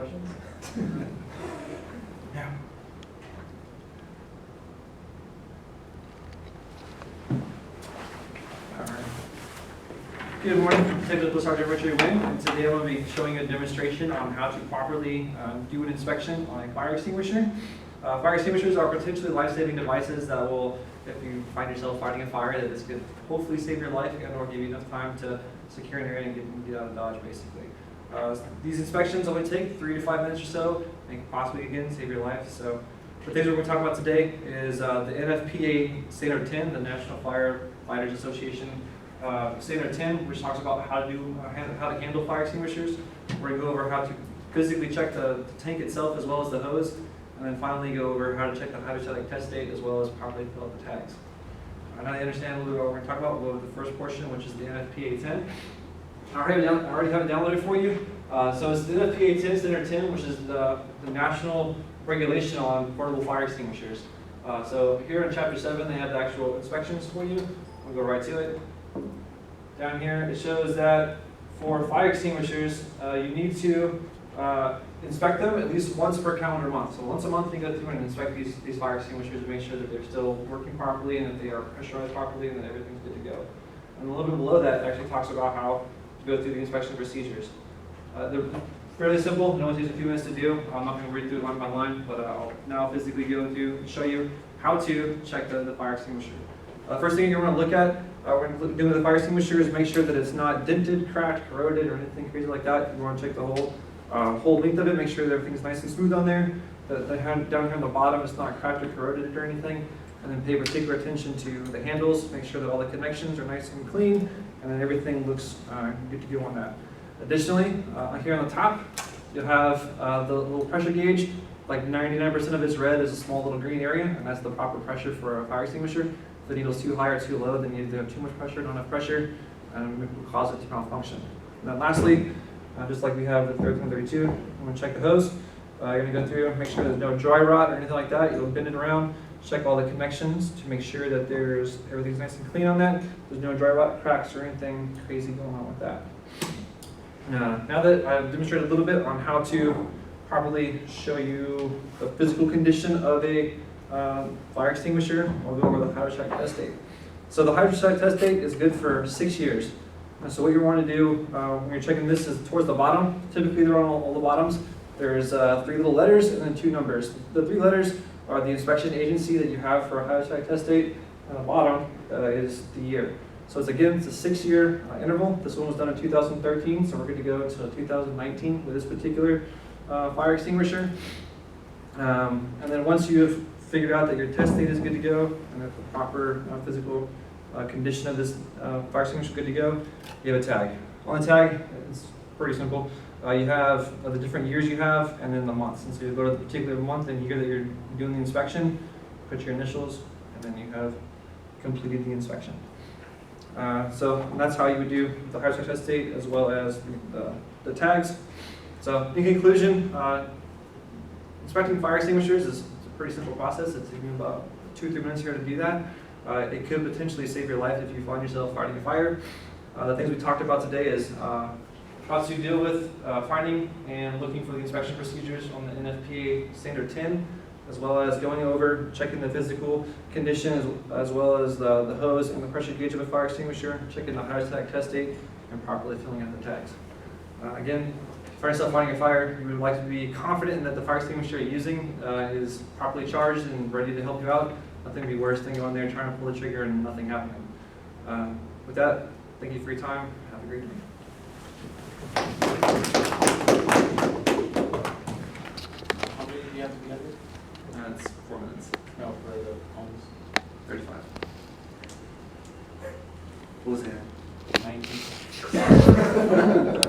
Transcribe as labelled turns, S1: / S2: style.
S1: questions? Yeah. All right. Good morning, Technical Sergeant Richard Wynn, and today I'm going to be showing you a demonstration on how to properly do an inspection on a fire extinguisher. Fire extinguishers are potentially life-saving devices that will, if you find yourself fighting a fire, that this could hopefully save your life and or give you enough time to secure an area and get out of Dodge, basically. These inspections only take 3 to 5 minutes or so, and possibly, again, save your life. So the things we're going to talk about today is the NFPA Standard 10, the National Firefighters Association Standard 10, which talks about how to handle fire extinguishers. We're going to go over how to physically check the tank itself as well as the hose, and then finally go over how to check the hydrostatic test date as well as properly fill out the tags. Now that you understand a little bit what we're going to talk about, we'll go with the first portion, which is the NFPA 10. I already have it downloaded for you. So it's the NFPA 10 Standard 10, which is the national regulation on portable fire extinguishers. So here in Chapter 7, they have the actual inspections for you. We'll go right to it. Down here, it shows that for fire extinguishers, you need to inspect them at least once per calendar month. So once a month, you go through and inspect these fire extinguishers to make sure that they're still working properly and that they are pressurized properly and that everything's good to go. And a little bit below that, it actually talks about how to go through the inspection procedures. They're fairly simple. It only takes a few minutes to do. I'm not going to read through it line by line, but I'll now physically go through and show you how to check the fire extinguisher. First thing you're going to look at when doing the fire extinguisher is make sure that it's not dented, cracked, corroded, or anything crazy like that. You want to check the whole length of it, make sure that everything's nice and smooth on there. Down here on the bottom, it's not cracked or corroded or anything. And then pay particular attention to the handles, make sure that all the connections are nice and clean, and then everything looks good to go on that. Additionally, here on the top, you'll have the little pressure gauge. Like 99% of it's red is a small little green area, and that's the proper pressure for a fire extinguisher. If the needle's too high or too low, then you either have too much pressure or not enough pressure, and it will cause it to malfunction. And then lastly, just like we have the 1332, I'm going to check the hose. You're going to go through, make sure there's no dry rot or anything like that. You'll bend it around, check all the connections to make sure that everything's nice and clean on that. There's no dry rot, cracks, or anything crazy going on with that. Now that I've demonstrated a little bit on how to properly show you the physical condition of a fire extinguisher, I'll go over the hydrostatic test date. So the hydrostatic test date is good for 6 years. And so what you want to do when you're checking this is towards the bottom. Typically they're on all the bottoms. There's 3 little letters and then 2 numbers. The 3 letters are the inspection agency that you have for a hydrostatic test date, and the bottom is the year. So it's a 6-year interval. This one was done in 2013, so we're good to go until 2019 with this particular fire extinguisher. And then once you've figured out that your test date is good to go and that the proper physical condition of this fire extinguisher is good to go, you have a tag. On the tag, it's pretty simple. You have the different years you have and then the months. And so you go to the particular month and year that you're doing the inspection, put your initials, and then you have completed the inspection. So that's how you would do the hydrostatic test date as well as the tags. So in conclusion, inspecting fire extinguishers is a pretty simple process. It's taking about 2 or 3 minutes here to do that. It could potentially save your life if you find yourself fighting a fire. The things we talked about today is how to deal with finding and looking for the inspection procedures on the NFPA Standard 10, as well as going over checking the physical condition as well as the hose and the pressure gauge of a fire extinguisher, checking the hydrostatic test date, and properly filling out the tags. Again, if you find yourself fighting a fire, you would like to be confident that the fire extinguisher you're using is properly charged and ready to help you out. Nothing would be worse than going there trying to pull the trigger and nothing happening. With that, thank you for your time. Have a great day.
S2: How many do you have to be under?
S1: It's 4 minutes.
S2: No, for the homes.
S1: 35. What was that?
S2: 19.